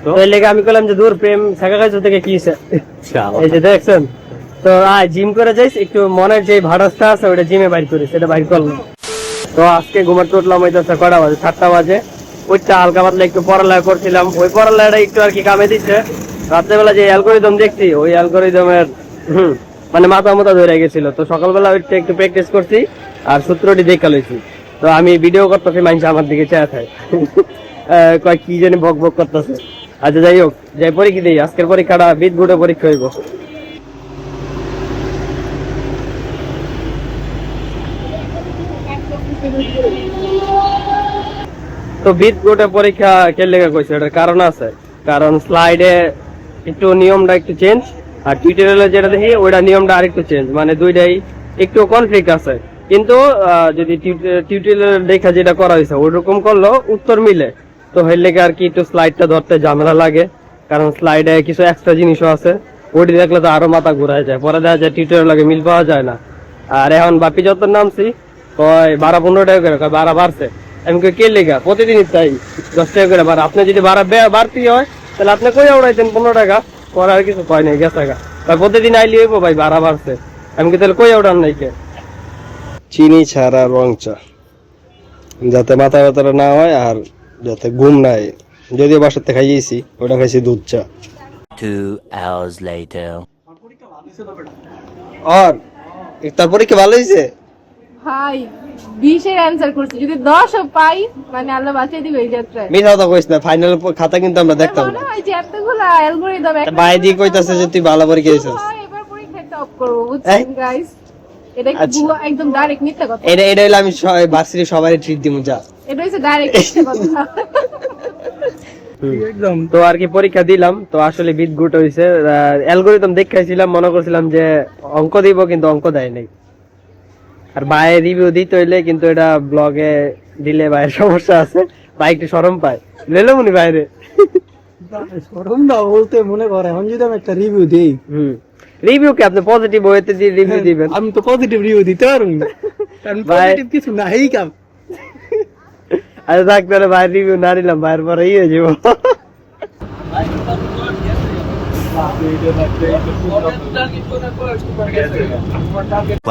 তো এই লেগে আমি বললাম যে দূর প্রেম শেখা খাইছো থেকে কি এই যে দেখছেন তো জিম করে যাইস একটু মনের যে ভাড়াসটা আছে ওটা জিমে বাইর করি সেটা বাইর করলাম। তো আজকে ঘুমাতে উঠলাম হইতেছে কটা বাজে 7টা বাজে। ওইটা হালকা পাতলা একটু পড়ালেখা করছিলাম, ওই পড়ালেখাটা একটু আর কি কামে দিচ্ছে। রাত্রেবেলা যে অ্যালগোরিদম দেখছি ওই অ্যালগোরিদমের মানে মাথা মতো ধরে গেছিল, তো সকালবেলা ওইটা একটু প্র্যাকটিস করছি আর সূত্রটি দেখা লইছি। তো আমি ভিডিও করতেছি, মানুষ আমার দিকে চেয়ে থাকে কয় কি জানি বক বক করতেছে। আচ্ছা যাই হোক, যাই পরীক্ষা দিই। আজকের পরীক্ষাটা বিদগুড়ে পরীক্ষা হইব। তো বিদগুড়ে পরীক্ষা কে লেগে কইছে এটার কারণ আছে, কারণ স্লাইডে একটু নিয়মটা একটু চেঞ্জ আর টিউটোরিয়ালে যেটা দেখি ওইটা নিয়মটা আরেকটু চেঞ্জ, মানে দুইটাই একটু কনফ্লিক্ট আছে। কিন্তু যদি টিউটোরিয়াল দেখা যেটা করা হয়েছে ওইরকম করলেও উত্তর মিলে। তো এর লেগে আর কি একটু স্লাইডটা ধরতে ঝামেলা লাগে, কারণ স্লাইডে কিছু এক্সট্রা জিনিসও আছে, ওইটি দেখলে তো আরো মাথা ঘুরায় যায়, পরে দেখা যায় টিউটোরিয়াল লাগে মিল পাওয়া যায় না। আর এখন বাপি যত নামছি কয় 12-15 টাকা করে, কয় 12 বাড়ছে। আমি কই কে লেগা প্রতিদিনই তাই 10 টাকা করে বাড়া, আপনি যদি বাড়তি হয় তাহলে আপনি কই উড়াইতেন 15 টাকা, পরে আর কিছু কয় নাই গেছে টাকা। প্রতিদিন আইলি হইব ভাই 12 বাড়ছে, আমি কি তাহলে কই উড়ান নাই কে? চিনি ছাড়া রং চা, যাতে মাথা ব্যথাটা না হয় আর যাতে ঘুম না হয়। যদিও বাসাতে খাইয়েছি, ওটা খাইছি দুধ চা। 2 hours later. আর তারপরে কি ভালো হয়েছে ভাই 20-এর অ্যানসার করছি, যদি 10ও পাই মানে আল্লাহ বাঁচিয়ে দিবে এই যাত্রায়। মিথ্যা কথা কইস না, ফাইনাল খাতা কিন্তু আমরা দেখতাম না। মনে হয় যে এতগুলা অ্যালগরিদম ভাই দিয়ে কইতাছে যে তুই ভালো পরীক্ষা দিছিস। এবার পরীক্ষা টপ করব, বুঝছেন গাইস? এটা একটু ভুয়া, একদম ডাইরেক্ট মিথ্যা কথা। এটা হইলো আমি ভার্সিটি সবারই ট্রিট দিমু যা। এটা হইছে ডাইরেক্ট মিথ্যা কথা। একদম। তো আর কি পরীক্ষা দিলাম, তো আসলে বিট গুড হইছে। অ্যালগরিদম দেখাইছিলাম, মনে করছিলাম যে অঙ্ক দিব, কিন্তু অঙ্ক দেয় নাই। আর ভাইয়ের রিভিউ দিতে হইলে কিন্তু এটা ব্লগে দিলে ভাইয়ের সমস্যা আছে, ভাই একটু শরম পায়। লেলো মনি বাইরে শরম না বলতে মনে করে এখন যদি আমি একটা রিভিউ দিই, রিভিউ কি আপনি পজিটিভ হইতে দিয়ে রিভিউ দিবেন? আমি তো পজিটিভ রিভিউ দিতে পারবো না, কারণ পজিটিভ কিছু নাই কাম। আরে থাক তাহলে ভাইয়ের রিভিউ না দিলাম, ভাইয়ের পরে হয়ে যাব।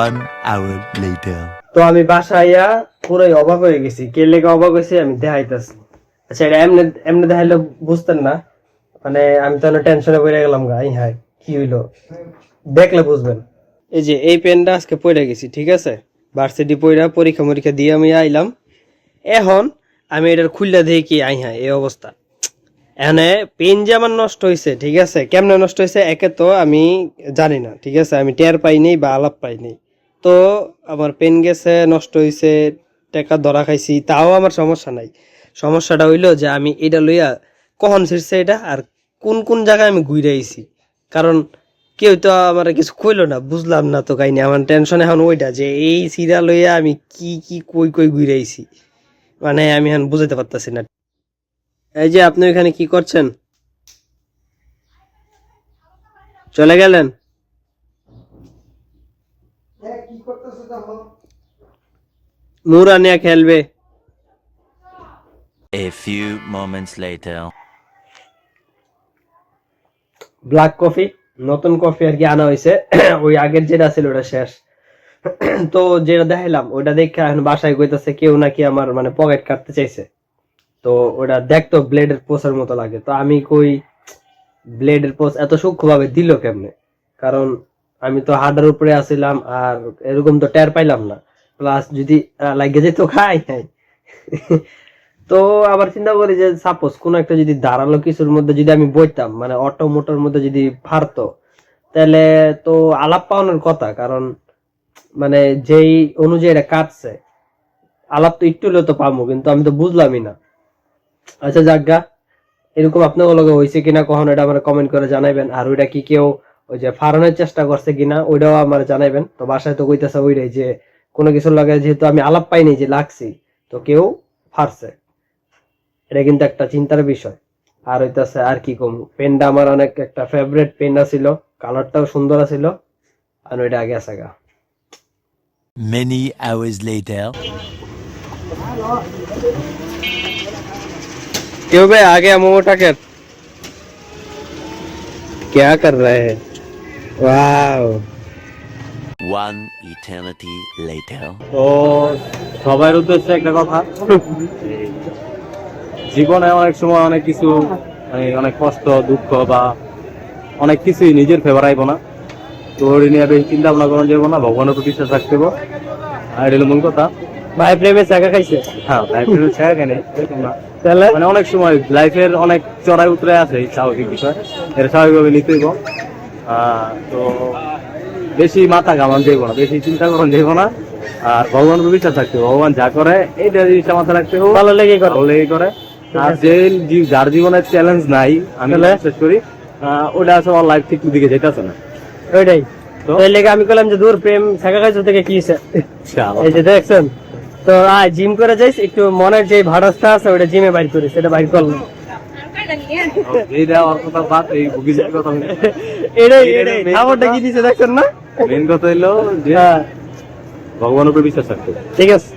1 hour later. তো আমি বাসাইয়া পুরোই অবাক হয়ে গেছি। কে লেগে অবাক হয়েছি আমি দেখাইতেছি। আচ্ছা এটা এমনি এমনি দেখাইলে বুঝতেন না, মানে আমি তো টেনশনে পড়ে গেলাম গাই। হ্যাঁ কি হইলো দেখলে বুঝবেন। এই যে এই পেনটা আজকে পড়ে গেছি, ঠিক আছে? ভার্সিটি পড়া পরীক্ষা দিয়ে আমি আইলাম। এখন আমি এটার খুললা দেখি কি আই হ্যাঁ এই অবস্থা। এখানে পেন যে আমার নষ্ট হয়েছে, ঠিক আছে? কেমনে নষ্ট হয়েছে একে তো আমি জানি না, ঠিক আছে? আমি টের পাইনি বা আলাপ পাইনি। তো আমার পেন গেছে, নষ্ট হয়েছে, টাকা ধরা খাইছি, তাও আমার সমস্যা নাই। সমস্যাটা হইলো যে আমি এটা লইয়া কখন ছিড়ছে এটা আর কোন কোন জায়গায় আমি ঘুরে আইছি, কারণ কেউ তো আমার কিছু কইলো না, বুঝলাম না তো কাহিনী। আমার টেনশন এখন ওইটা যে এই সিরা লইয়া আমি কি কি কই কই ঘুরে আইছি, মানে আমি এখন বুঝাতে পারতাছি না। এই যে আপনি এখানে কি করছেন? চলে গেলেন? মুরা নিয়ে খেলবে। A few moments later. Black coffee, নতুন কফি আর কি আনা হয়েছে। ওই আগের যেটা ছিল ওটা শেষ। তো যেটা দেখাইলাম ওটা দেখে এখন বাসায় কইতাছে কেউ নাকি আমার মানে পকেট কাটতে চাইছে। তো ওটা দেখতো ব্লেডের পোষের মতো লাগে। তো আমি কই ব্লেডের পোষ এত সূক্ষ্ম ভাবে দিল কেমনে, কারণ আমি তো হার্ডের উপরে আসিলাম আর এরকম তো টের পাইলাম না। প্লাস যদি লাগে যেত খাই নাই। তো আবার চিন্তা করি যে সাপোজ কোন একটা যদি দাঁড়ালো কিছুর মধ্যে যদি আমি বইতাম, মানে অটো মোটর মধ্যে যদি ফারতো, তাহলে তো আলাপ পাওয়ানোর কথা, কারণ মানে যেই অনুযায়ী এটা কাটছে আলাপ তো একটু হলেও তো পাবো, কিন্তু আমি তো বুঝলামই না। আচ্ছা যাজ্ঞা, এরকম আপনার লগে হয়েছে কিনা কখনো এটা আমার কমেন্ট করে জানাইবেন। আর ওইটা কি কেউ ওই যে ফারানোর চেষ্টা করছে কিনা ওইটাও আমার জানাইবেন। তো বাসায় তো কইতেছে ওইটাই যে কোনো কিছুর লাগে যেহেতু আমি আলাপ পাইনি যে লাগছি, তো কেউ ফারছে। এটা কিন্তু একটা চিন্তার বিষয়। আর হইতাছে আর কি কম, পেনটা আমার অনেক একটা ফেভারিট পেন ছিল, কালারটাও সুন্দর ছিল, আর ওইটা আগে আছে গা। Many hours later. কেউ ভাই আগে মোমোটাকে क्या कर रहे हैं वाओ One eternity later. তো সবার উদ্দেশ্যে একটা কথা, এই জীবনে অনেক সময় অনেক কিছু মানে অনেক কষ্ট দুঃখ বা অনেক কিছুই নিজের ফেভার আইব না, তো ওই নিয়ে বেশি চিন্তা ভাবনা করা যাবো না, ভগবানের উপর বিশ্বাস রাখতে হবে। আর এটা হলো মূল কথা। ভাই প্রেমে চাকা খাইছে হ্যাঁ, লাইফের ছেড়ে কেন এরকম না, তাহলে মানে অনেক সময় লাইফের অনেক চড়াই উতরে আছে, এই স্বাভাবিক বিষয়, এটা স্বাভাবিকভাবে নিতে হইব। তো বেশি মাথা ঘামান যাইব না, বেশি চিন্তা করান যাইব না, আর ভগবানের উপর বিশ্বাস রাখতে হবে। ভগবান যা করে এইটা জিনিসটা মাথা রাখতে হবে, ভালো লেগে করে ভালো লেগে করে। আর যে যার জীবনে চ্যালেঞ্জ নাই, আমি বিশ্বাস করি ওটা আছে ওর লাইফ ঠিক দিকে যেতেছে না। ওইটাই তো তো এই লেগে আমি বললাম যে দূর প্রেম চাকা খাইছে থেকে কি হইছে? এই যে দেখছেন তো জিম করে যাইস, একটু মনের যে ভাড়াসটা আছে ওটা জিমে বাইর করিস, এটা বাইর করলাম। এইটা ওর কথা বাদ, এই ভুগিজের কথা এটাই এটাই খাবারটা কি দিছে দেখছেন না? মেন কথা হইলো যে ভগবানের উপর বিশ্বাস রাখতে হবে। ঠিক আছে।